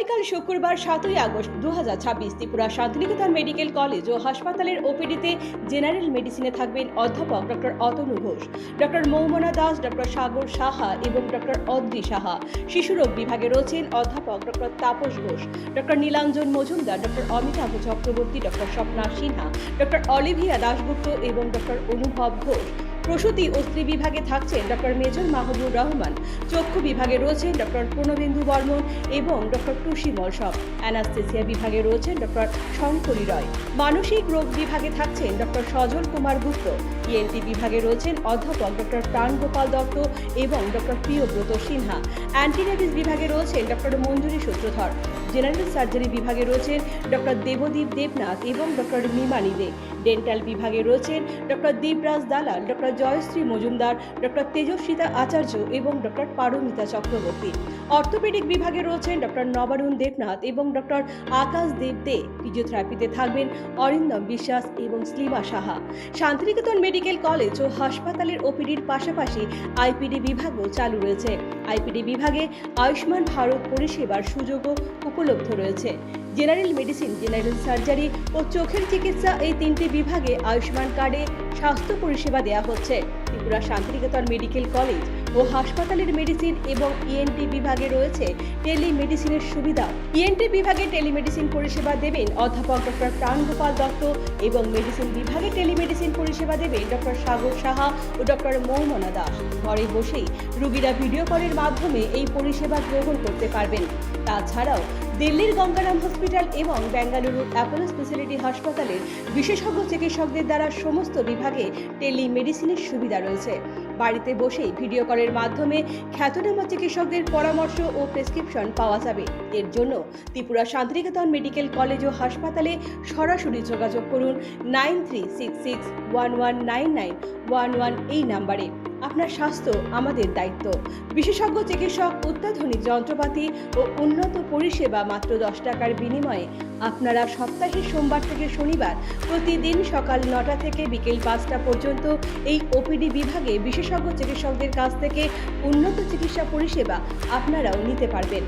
আগামীকাল শুক্রবার 7ই August 2026 Tripura Santiniketan medical college ও হাসপাতালের ওপিডিতে জেনারেল মেডিসিনে থাকবেন অধ্যাপক doctor Atanu Ghosh, doctor Moumana Das, doctor Sagar Saha এবং ডক্টর অদ্রি সাহা। শিশুরোগ বিভাগে রয়েছেন অধ্যাপক doctor Tapas Ghosh, doctor Nilanjan Majumdar, doctor Amitabha Chakraborty, doctor Swapna Sinha, doctor Olivia Dasgupta এবং ডক্টর অনুভব ঘোষ। প্রসূতি ও স্ত্রী বিভাগে থাকছেন ডক্টর মেজর মাহবুব রহমান। চক্ষু বিভাগে রয়েছেন ডক্টর প্রণবেন্দু বর্মন এবং ডক্টর টুসি মলসব। অ্যানাস্থেসিয়া বিভাগে রয়েছেন ডক্টর শঙ্করী রয়। মানসিক রোগ বিভাগে থাকছেন ডক্টর সজল কুমার গুপ্ত। ইএনটি বিভাগে রয়েছেন অধ্যাপক ডক্টর প্রাণগোপাল দত্ত এবং ডক্টর প্রিয়ব্রত সিনহা। অ্যান্টিরেবিস বিভাগে রয়েছেন ডক্টর মঞ্জুরি সূত্রধর। জেনারেল সার্জারি বিভাগে রয়েছেন ডক্টর দেবদীপ দেবনাথ এবং ডক্টর মিমানি দে। ডেন্টাল বিভাগে রয়েছেন ডক্টর দীপরাজ দালাল, ডক্টর জয়শ্রী মজুমদার, ডক্টর তেজস্বিতা আচার্য এবং ডক্টর পারমিতা চক্রবর্তী। অর্থোপেডিক বিভাগে রয়েছেন ডক্টর নবারুণ দেবনাথ এবং ডক্টর আকাশ দেব দে। ফিজিওথেরাপিতে থাকবেন অরিন্দম বিশ্বাস এবং স্লিমা সাহা। শান্তিনিকেতন মেডিকেল কলেজ ও হাসপাতালের ওপিডির পাশাপাশি আইপিডি বিভাগও চালু রয়েছে। আইপিডি বিভাগে আয়ুষ্মান ভারত পরিষেবার সুযোগও উপলব্ধ রয়েছে। জেনারেল মেডিসিন, জেনারেল সার্জারি ও চোখের চিকিৎসা এই তিনটি বিভাগে আয়ুষ্মান কার্ডে স্বাস্থ্য পরিষেবা দেওয়া হচ্ছে। ত্রিপুরা শান্তিনিকেতন মেডিকেল কলেজ ও হাসপাতালের মেডিসিন এবং ইএনটি বিভাগে রয়েছে টেলিমেডিসিনের সুবিধা। ইএনটি বিভাগে টেলিমেডিসিন পরিষেবা দেবেন অধ্যাপক ডক্টর প্রাণগোপাল দত্ত এবং মেডিসিন বিভাগে টেলিমেডিসিন পরিষেবা দেবেন ডক্টর সাগর সাহা ও ডক্টর মৌমনা দাস। ঘরে বসেই রোগীরা ভিডিও কলের মাধ্যমে এই পরিষেবা গ্রহণ করতে পারবেন। তাছাড়াও দিল্লির গঙ্গারাম হসপিটাল এবং বেঙ্গালুরুর অ্যাপোলো স্পেশালিটি হাসপাতালের বিশেষজ্ঞ চিকিৎসকদের দ্বারা সমস্ত বিভাগে টেলিমেডিসিনের সুবিধা রয়েছে। বাড়িতে বসেই ভিডিও কলের মাধ্যমে খ্যাতনামা চিকিৎসকদের পরামর্শ ও প্রেসক্রিপশন পাওয়া যাবে। এর জন্য ত্রিপুরা শান্তিনিকেতন মেডিকেল কলেজ ও হাসপাতালে সরাসরি যোগাযোগ করুন 9366119911 এই নাম্বারে। আপনার স্বাস্থ্য আমাদের দায়িত্ব। বিশেষজ্ঞ চিকিৎসক, অত্যাধুনিক যন্ত্রপাতি ও উন্নত পরিষেবা মাত্র 10 টাকার বিনিময়ে আপনারা সপ্তাহের সোমবার থেকে শনিবার প্রতিদিন সকাল 9টা থেকে বিকেল 5টা পর্যন্ত এই ওপিডি বিভাগে বিশেষজ্ঞ চিকিৎসকদের কাছ থেকে উন্নত চিকিৎসা পরিষেবা আপনারাও নিতে পারবেন।